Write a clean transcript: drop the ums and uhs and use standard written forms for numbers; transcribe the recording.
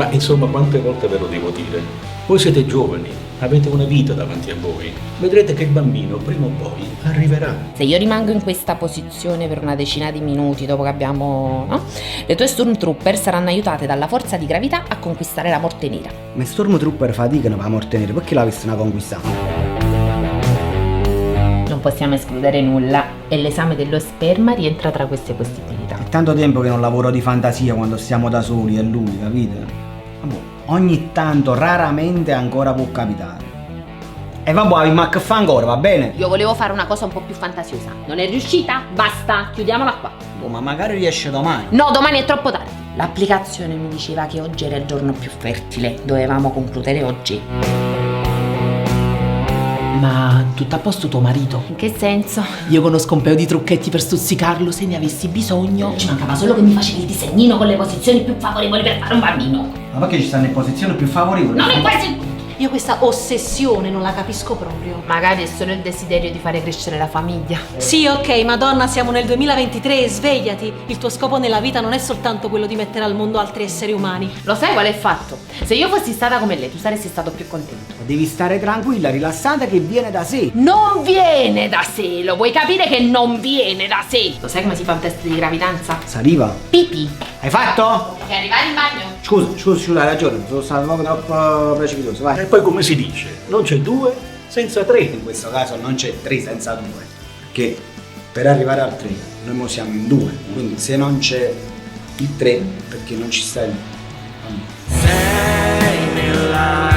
Ma insomma, quante volte ve lo devo dire? Voi siete giovani, avete una vita davanti a voi. Vedrete che il bambino prima o poi arriverà. Se io rimango in questa posizione per una decina di minuti dopo che abbiamo... no? Le tue Stormtrooper saranno aiutate dalla forza di gravità a conquistare la morte nera. Ma Stormtrooper faticano per la morte nera, perché la possono conquistare? Non possiamo escludere nulla e l'esame dello sperma rientra tra queste possibilità. È tanto tempo che non lavoro di fantasia quando stiamo da soli, è lui, capite? Vabbè, ogni tanto, raramente ancora può capitare. E vabbè, ma che fa ancora, va bene? Io volevo fare una cosa un po' più fantasiosa. Non è riuscita? Basta, chiudiamola qua. Boh, ma magari riesce domani. No, domani è troppo tardi. L'applicazione mi diceva che oggi era il giorno più fertile. Dovevamo concludere oggi. Ma tutto a posto tuo marito? In che senso? Io conosco un paio di trucchetti per stuzzicarlo se ne avessi bisogno. Ci mancava solo che mi facevi il disegnino con le posizioni più favorevoli per fare un bambino. Ma perché ci stanno in posizioni più favorevoli? Non è quasi... Io questa ossessione non la capisco proprio. Magari è solo il desiderio di fare crescere la famiglia. Sì, ok, Madonna, siamo nel 2023, svegliati. Il tuo scopo nella vita non è soltanto quello di mettere al mondo altri esseri umani. Lo sai qual è il fatto? Se io fossi stata come lei, tu saresti stato più contento. Devi stare tranquilla, rilassata, che viene da sé. Non viene da sé, lo vuoi capire che non viene da sé? Lo sai come si fa un test di gravidanza? Saliva. Pipì. Hai fatto? Che arrivare in bagno? Scusa, hai ragione, sono stato un po' troppo precipitoso, vai. E poi come si dice? Non c'è due senza tre. In questo caso non c'è 3 senza 2, perché per arrivare al 3 noi mo siamo in 2, quindi se non c'è il 3 perché non ci sta il... Sei nella